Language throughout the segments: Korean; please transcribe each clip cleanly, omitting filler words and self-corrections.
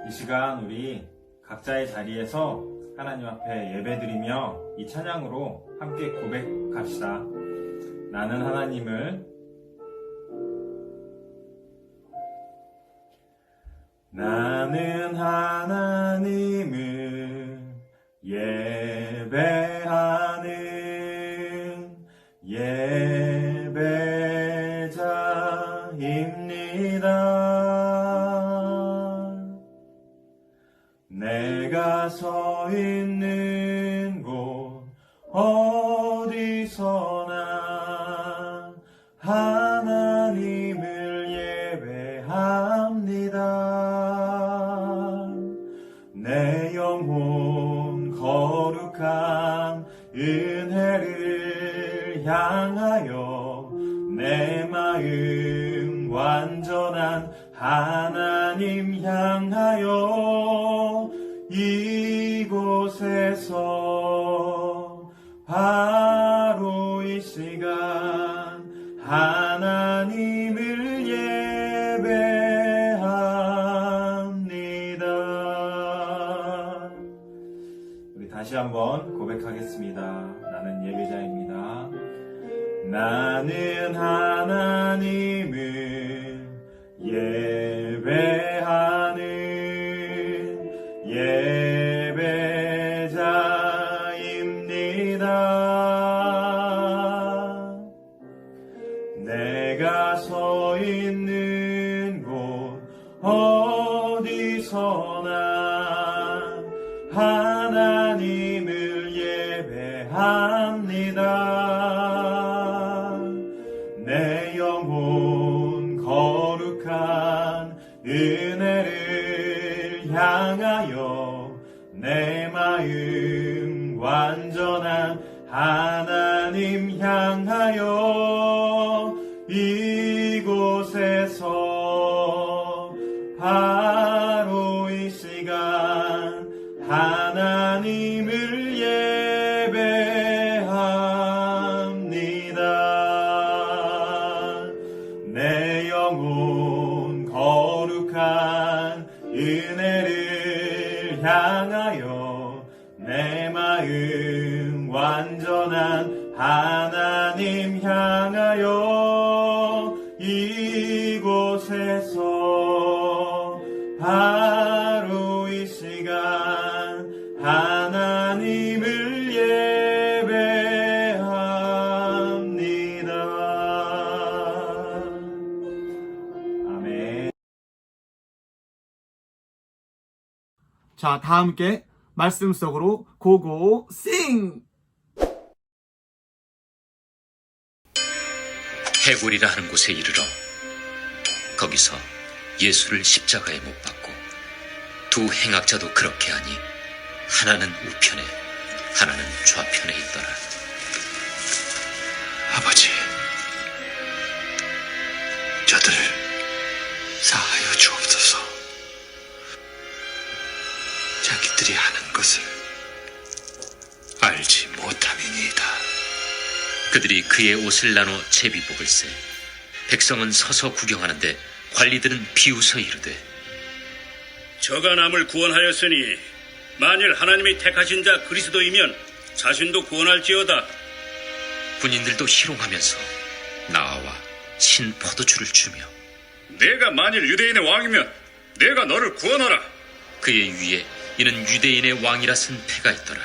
이 시간 우리 각자의 자리에서 하나님 앞에 예배드리며 이 찬양으로 함께 고백합시다. 나는 하나님을 예배하는 예배자입니다. 내가 서 있는 곳 어디서나 하나님을 예배합니다. 내 영혼 거룩한 은혜를 향하여 내 마음 완전한 하나님 향하여 이곳에서 바로 이 시간 하나님을 예배합니다. 우리 다시 한번 고백하겠습니다. 나는 예배자입니다. 나는 하나님을 예배하는 예배자입니다. 내가 서 있는 곳 어디서나 하나님을 예배합니다. 내 영혼 거룩한 은혜를 향하여 내 마음 완전한 하나님 향하여 이곳에서 바로 이 시간 하나님을 예배합니다. 내 영혼 거룩한 은혜를 향하여 내 마음 완전한 하나님 향하여 이곳에서 바로 이 시간 하나님을 예배합니다. 아멘. 자, 다 함께 말씀 속으로 고고 싱! 해골이라 하는 곳에 이르러 거기서 예수를 십자가에 못 박고 두 행악자도 그렇게 하니 하나는 우편에 하나는 좌편에 있더라. 아버지, 저들을 사하여 주옵소서. 자기들이 하는 것을 알지 못함이니이다. 그들이 그의 옷을 나눠 제비복을 세 백성은 서서 구경하는데 관리들은 비웃어 이르되 저가 남을 구원하였으니 만일 하나님이 택하신 자 그리스도이면 자신도 구원할지어다. 군인들도 희롱하면서 나와 신 포도주를 주며 내가 만일 유대인의 왕이면 내가 너를 구원하라. 그의 위에 이는 유대인의 왕이라 쓴 패가 있더라.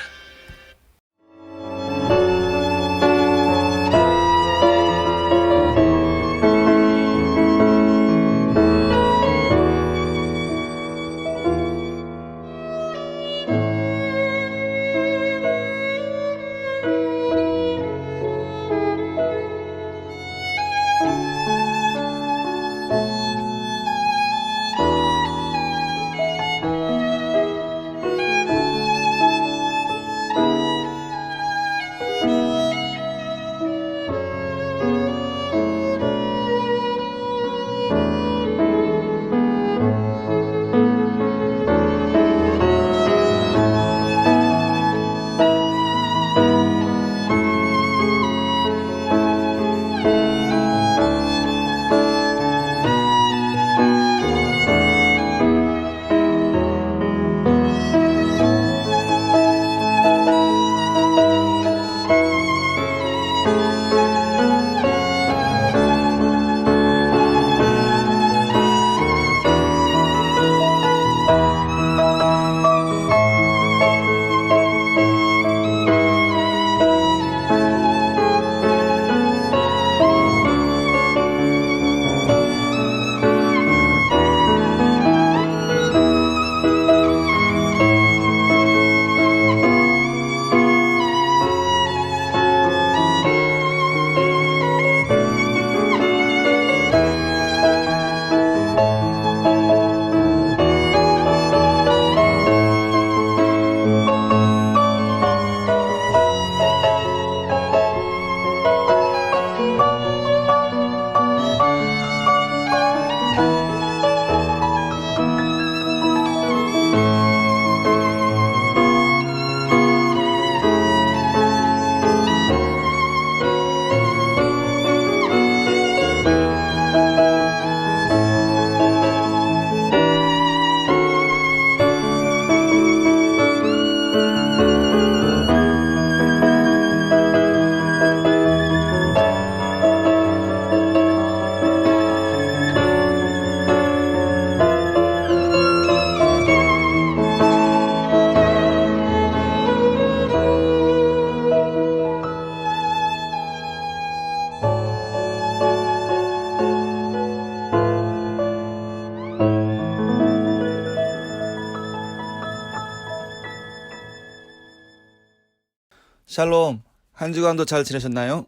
샬롬, 한 주간도 잘 지내셨나요?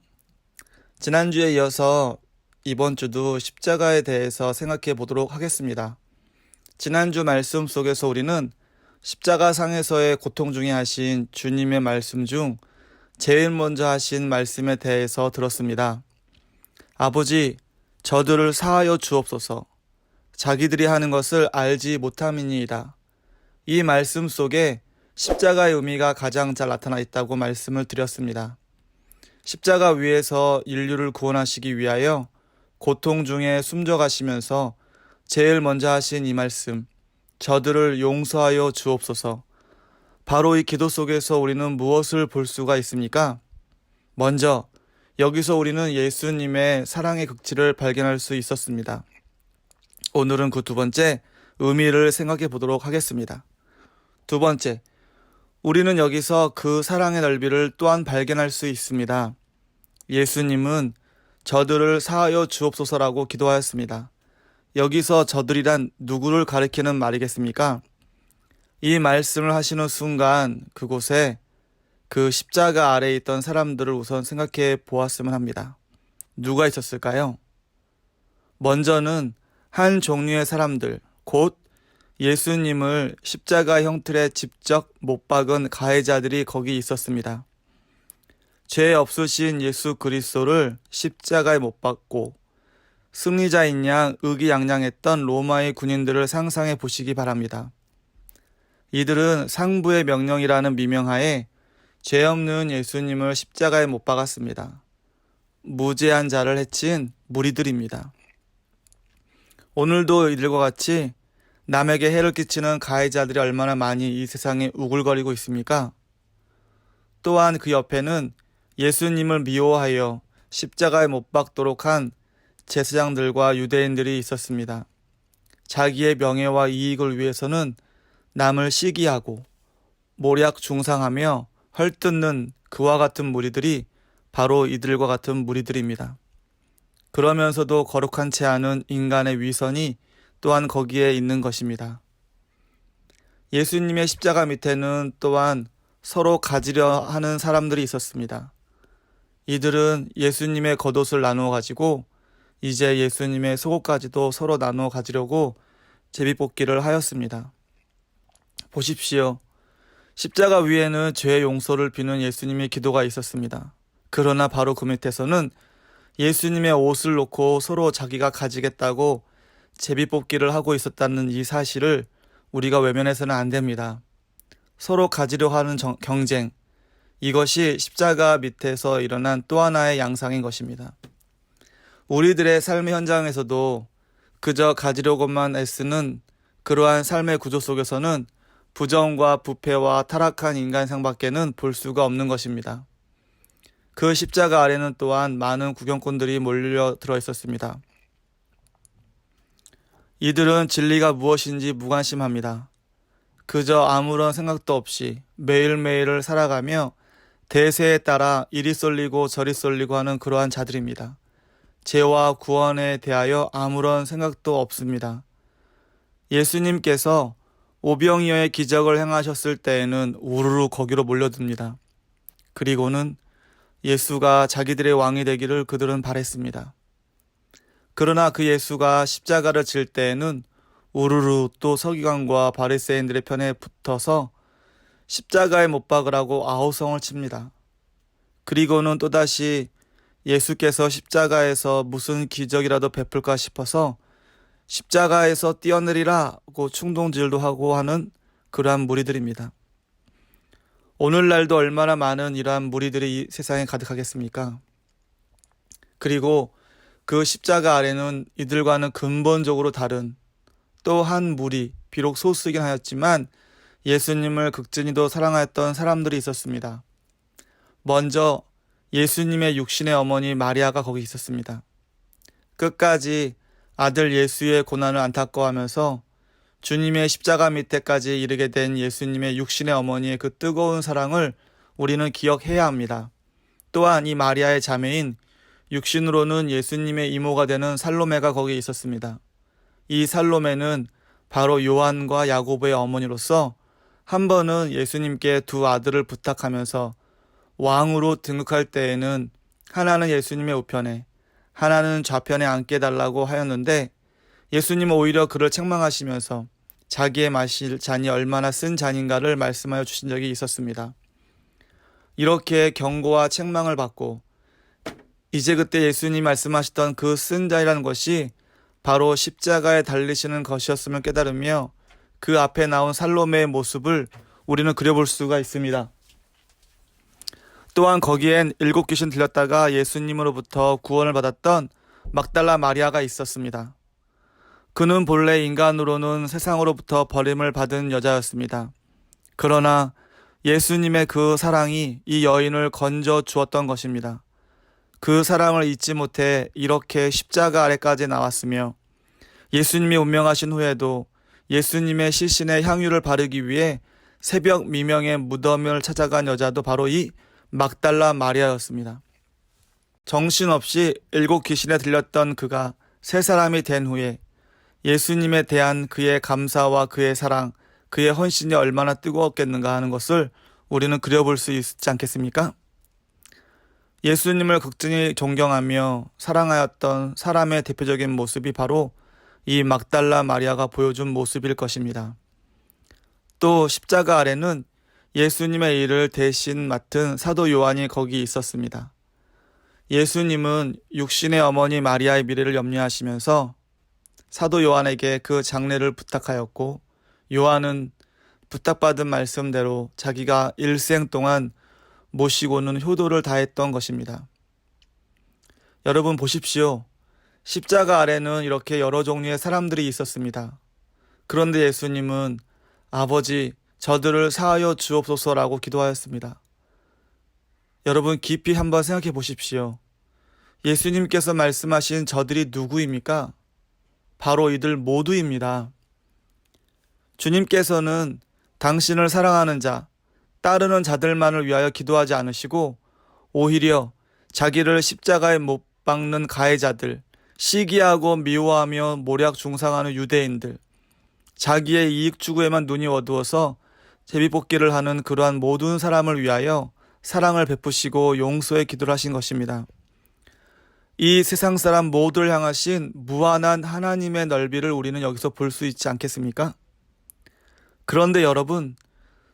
지난주에 이어서 이번 주도 십자가에 대해서 생각해 보도록 하겠습니다. 지난주 말씀 속에서 우리는 십자가상에서의 고통 중에 하신 주님의 말씀 중 제일 먼저 하신 말씀에 대해서 들었습니다. 아버지, 저들을 사하여 주옵소서. 자기들이 하는 것을 알지 못함이니이다. 이 말씀 속에 십자가의 의미가 가장 잘 나타나 있다고 말씀을 드렸습니다. 십자가 위에서 인류를 구원하시기 위하여 고통 중에 숨져가시면서 제일 먼저 하신 이 말씀, 저들을 용서하여 주옵소서. 바로 이 기도 속에서 우리는 무엇을 볼 수가 있습니까? 먼저 여기서 우리는 예수님의 사랑의 극치를 발견할 수 있었습니다. 오늘은 그 두 번째 의미를 생각해 보도록 하겠습니다. 두 번째, 우리는 여기서 그 사랑의 넓이를 또한 발견할 수 있습니다. 예수님은 저들을 사하여 주옵소서라고 기도하였습니다. 여기서 저들이란 누구를 가리키는 말이겠습니까? 이 말씀을 하시는 순간 그곳에 그 십자가 아래에 있던 사람들을 우선 생각해 보았으면 합니다. 누가 있었을까요? 먼저는 한 종류의 사람들, 곧 예수님을 십자가 형틀에 직접 못 박은 가해자들이 거기 있었습니다. 죄 없으신 예수 그리스도를 십자가에 못 박고 승리자인 양 의기양양했던 로마의 군인들을 상상해 보시기 바랍니다. 이들은 상부의 명령이라는 미명하에 죄 없는 예수님을 십자가에 못 박았습니다. 무죄한 자를 해친 무리들입니다. 오늘도 이들과 같이 남에게 해를 끼치는 가해자들이 얼마나 많이 이 세상에 우글거리고 있습니까? 또한 그 옆에는 예수님을 미워하여 십자가에 못 박도록 한 제사장들과 유대인들이 있었습니다. 자기의 명예와 이익을 위해서는 남을 시기하고 모략 중상하며 헐뜯는 그와 같은 무리들이 바로 이들과 같은 무리들입니다. 그러면서도 거룩한 채 않은 인간의 위선이 또한 거기에 있는 것입니다. 예수님의 십자가 밑에는 또한 서로 가지려 하는 사람들이 있었습니다. 이들은 예수님의 겉옷을 나누어 가지고 이제 예수님의 속옷까지도 서로 나누어 가지려고 제비뽑기를 하였습니다. 보십시오. 십자가 위에는 죄의 용서를 비는 예수님의 기도가 있었습니다. 그러나 바로 그 밑에서는 예수님의 옷을 놓고 서로 자기가 가지겠다고 제비뽑기를 하고 있었다는 이 사실을 우리가 외면해서는 안 됩니다. 서로 가지려 하는 경쟁, 이것이 십자가 밑에서 일어난 또 하나의 양상인 것입니다. 우리들의 삶의 현장에서도 그저 가지려고만 애쓰는 그러한 삶의 구조 속에서는 부정과 부패와 타락한 인간상밖에는 볼 수가 없는 것입니다. 그 십자가 아래는 또한 많은 구경꾼들이 몰려들어 있었습니다. 이들은 진리가 무엇인지 무관심합니다. 그저 아무런 생각도 없이 매일매일을 살아가며 대세에 따라 이리 쏠리고 저리 쏠리고 하는 그러한 자들입니다. 죄와 구원에 대하여 아무런 생각도 없습니다. 예수님께서 오병이어의 기적을 행하셨을 때에는 우르르 거기로 몰려듭니다. 그리고는 예수가 자기들의 왕이 되기를 그들은 바랬습니다. 그러나 그 예수가 십자가를 질 때에는 우르르 또 서기관과 바리새인들의 편에 붙어서 십자가에 못 박으라고 아우성을 칩니다. 그리고는 또다시 예수께서 십자가에서 무슨 기적이라도 베풀까 싶어서 십자가에서 뛰어내리라고 충동질도 하고 하는 그러한 무리들입니다. 오늘날도 얼마나 많은 이러한 무리들이 이 세상에 가득하겠습니까? 그리고 그 십자가 아래는 이들과는 근본적으로 다른 또 한 무리, 비록 소수이긴 하였지만 예수님을 극진히도 사랑하였던 사람들이 있었습니다. 먼저 예수님의 육신의 어머니 마리아가 거기 있었습니다. 끝까지 아들 예수의 고난을 안타까워하면서 주님의 십자가 밑에까지 이르게 된 예수님의 육신의 어머니의 그 뜨거운 사랑을 우리는 기억해야 합니다. 또한 이 마리아의 자매인 육신으로는 예수님의 이모가 되는 살로메가 거기에 있었습니다. 이 살로메는 바로 요한과 야고보의 어머니로서 한 번은 예수님께 두 아들을 부탁하면서 왕으로 등극할 때에는 하나는 예수님의 우편에, 하나는 좌편에 앉게 해달라고 하였는데 예수님은 오히려 그를 책망하시면서 자기의 마실 잔이 얼마나 쓴 잔인가를 말씀하여 주신 적이 있었습니다. 이렇게 경고와 책망을 받고 이제 그때 예수님이 말씀하셨던 그 쓴 잔이라는 것이 바로 십자가에 달리시는 것이었음을 깨달으며 그 앞에 나온 살로메의 모습을 우리는 그려볼 수가 있습니다. 또한 거기엔 7 귀신 들렸다가 예수님으로부터 구원을 받았던 막달라 마리아가 있었습니다. 그는 본래 인간으로는 세상으로부터 버림을 받은 여자였습니다. 그러나 예수님의 그 사랑이 이 여인을 건져 주었던 것입니다. 그 사랑을 잊지 못해 이렇게 십자가 아래까지 나왔으며 예수님이 운명하신 후에도 예수님의 시신에 향유를 바르기 위해 새벽 미명에 무덤을 찾아간 여자도 바로 이 막달라 마리아였습니다. 정신없이 7 귀신에 들렸던 그가 새 사람이 된 후에 예수님에 대한 그의 감사와 그의 사랑, 그의 헌신이 얼마나 뜨거웠겠는가 하는 것을 우리는 그려볼 수 있지 않겠습니까? 예수님을 극진히 존경하며 사랑하였던 사람의 대표적인 모습이 바로 이 막달라 마리아가 보여준 모습일 것입니다. 또 십자가 아래는 예수님의 일을 대신 맡은 사도 요한이 거기 있었습니다. 예수님은 육신의 어머니 마리아의 미래를 염려하시면서 사도 요한에게 그 장례를 부탁하였고 요한은 부탁받은 말씀대로 자기가 일생 동안 모시고는 효도를 다했던 것입니다. 여러분 보십시오. 십자가 아래는 이렇게 여러 종류의 사람들이 있었습니다. 그런데 예수님은 아버지 저들을 사하여 주옵소서라고 기도하였습니다. 여러분 깊이 한번 생각해 보십시오. 예수님께서 말씀하신 저들이 누구입니까? 바로 이들 모두입니다. 주님께서는 당신을 사랑하는 자, 따르는 자들만을 위하여 기도하지 않으시고 오히려 자기를 십자가에 못 박는 가해자들, 시기하고 미워하며 모략 중상하는 유대인들, 자기의 이익 추구에만 눈이 어두워서 제비뽑기를 하는 그러한 모든 사람을 위하여 사랑을 베푸시고 용서의 기도를 하신 것입니다. 이 세상 사람 모두를 향하신 무한한 하나님의 넓이를 우리는 여기서 볼 수 있지 않겠습니까? 그런데 여러분,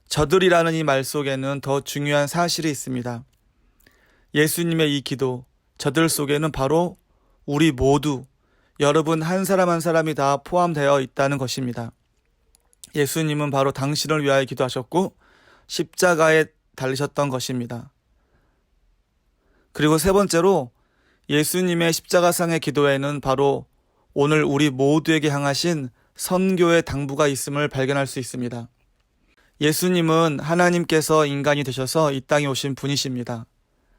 저들이라는 이 말 속에는 더 중요한 사실이 있습니다. 예수님의 이 기도, 저들 속에는 바로 우리 모두, 여러분 한 사람 한 사람이 다 포함되어 있다는 것입니다. 예수님은 바로 당신을 위하여 기도하셨고 십자가에 달리셨던 것입니다. 그리고 세 번째로 예수님의 십자가상의 기도에는 바로 오늘 우리 모두에게 향하신 선교의 당부가 있음을 발견할 수 있습니다. 예수님은 하나님께서 인간이 되셔서 이 땅에 오신 분이십니다.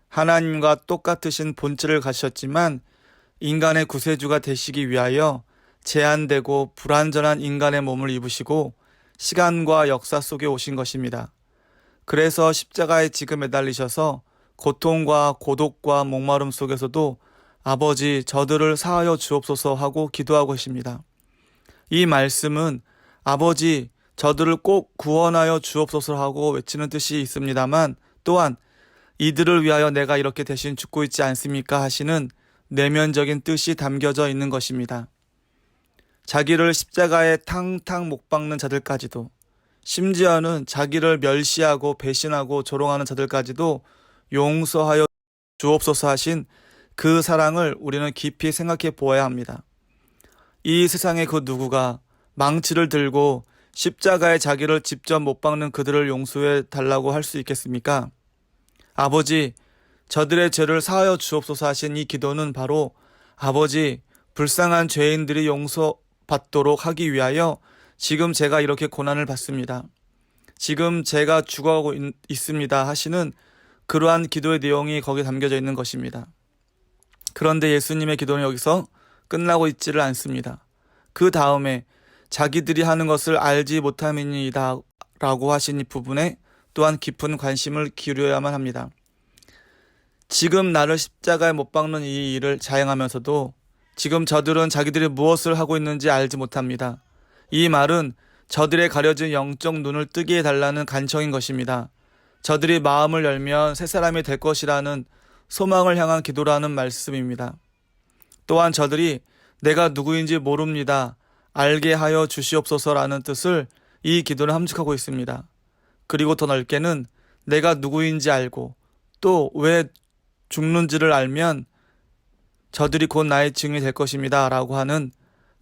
하나님과 똑같으신 본질을 가지셨지만 인간의 구세주가 되시기 위하여 제한되고 불완전한 인간의 몸을 입으시고 시간과 역사 속에 오신 것입니다. 그래서 십자가에 지금 매달리셔서 고통과 고독과 목마름 속에서도 아버지 저들을 사하여 주옵소서 하고 기도하고 계십니다. 이 말씀은 아버지 저들을 꼭 구원하여 주옵소서 하고 외치는 뜻이 있습니다만 또한 이들을 위하여 내가 이렇게 대신 죽고 있지 않습니까 하시는 내면적인 뜻이 담겨져 있는 것입니다. 자기를 십자가에 탕탕 못 박는 자들까지도, 심지어는 자기를 멸시하고 배신하고 조롱하는 자들까지도 용서하여 주옵소서 하신 그 사랑을 우리는 깊이 생각해 보아야 합니다. 이 세상의 그 누구가 망치를 들고 십자가에 자기를 직접 못 박는 그들을 용서해 달라고 할 수 있겠습니까? 아버지, 저들의 죄를 사하여 주옵소서 하신 이 기도는 바로 아버지, 불쌍한 죄인들이 용서받도록 하기 위하여 지금 제가 이렇게 고난을 받습니다. 지금 제가 죽어가고 있습니다 하시는 그러한 기도의 내용이 거기에 담겨져 있는 것입니다. 그런데 예수님의 기도는 여기서 끝나고 있지를 않습니다. 그 다음에 자기들이 하는 것을 알지 못함이니이다 라고 하신 이 부분에 또한 깊은 관심을 기울여야만 합니다. 지금 나를 십자가에 못 박는 이 일을 자행하면서도 지금 저들은 자기들이 무엇을 하고 있는지 알지 못합니다. 이 말은 저들의 가려진 영적 눈을 뜨게 해달라는 간청인 것입니다. 저들이 마음을 열면 새 사람이 될 것이라는 소망을 향한 기도라는 말씀입니다. 또한 저들이 내가 누구인지 모릅니다. 알게 하여 주시옵소서라는 뜻을 이 기도는 함축하고 있습니다. 그리고 더 넓게는 내가 누구인지 알고 또 왜 죽는지를 알면 저들이 곧 나의 증인이 될 것입니다. 라고 하는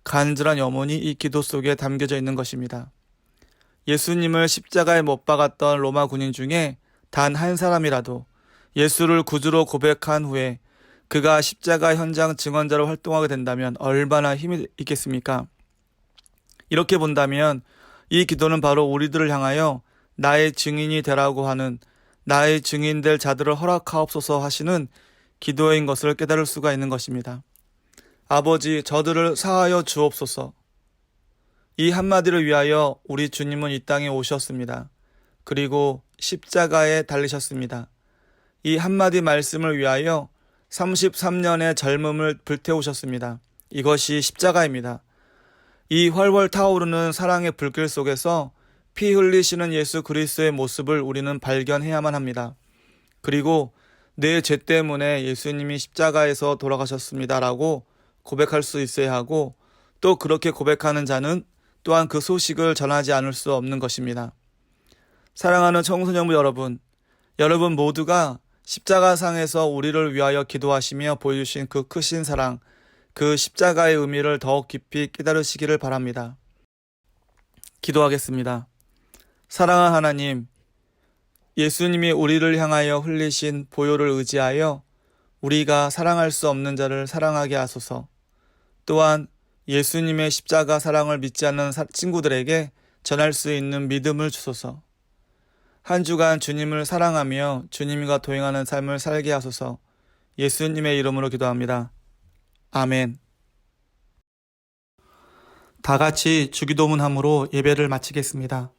간절한 염원이 이 기도 속에 담겨져 있는 것입니다. 예수님을 십자가에 못 박았던 로마 군인 중에 단 한 사람이라도 예수를 구주로 고백한 후에 그가 십자가 현장 증언자로 활동하게 된다면 얼마나 힘이 있겠습니까? 이렇게 본다면 이 기도는 바로 우리들을 향하여 나의 증인이 되라고 하는 나의 증인될 자들을 허락하옵소서 하시는 기도인 것을 깨달을 수가 있는 것입니다. 아버지, 저들을 사하여 주옵소서. 이 한마디를 위하여 우리 주님은 이 땅에 오셨습니다. 그리고 십자가에 달리셨습니다. 이 한마디 말씀을 위하여 33년의 젊음을 불태우셨습니다. 이것이 십자가입니다. 이 활활 타오르는 사랑의 불길 속에서 피 흘리시는 예수 그리스도의 모습을 우리는 발견해야만 합니다. 그리고 내 죄 때문에 예수님이 십자가에서 돌아가셨습니다라고 고백할 수 있어야 하고, 또 그렇게 고백하는 자는 또한 그 소식을 전하지 않을 수 없는 것입니다. 사랑하는 청소년부 여러분 모두가 십자가상에서 우리를 위하여 기도하시며 보여주신 그 크신 사랑, 그 십자가의 의미를 더욱 깊이 깨달으시기를 바랍니다. 기도하겠습니다. 사랑하는 하나님, 예수님이 우리를 향하여 흘리신 보혈을 의지하여 우리가 사랑할 수 없는 자를 사랑하게 하소서. 또한 예수님의 십자가 사랑을 믿지 않는 친구들에게 전할 수 있는 믿음을 주소서. 한 주간 주님을 사랑하며 주님과 동행하는 삶을 살게 하소서. 예수님의 이름으로 기도합니다. 아멘. 다 같이 주기도문함으로 예배를 마치겠습니다.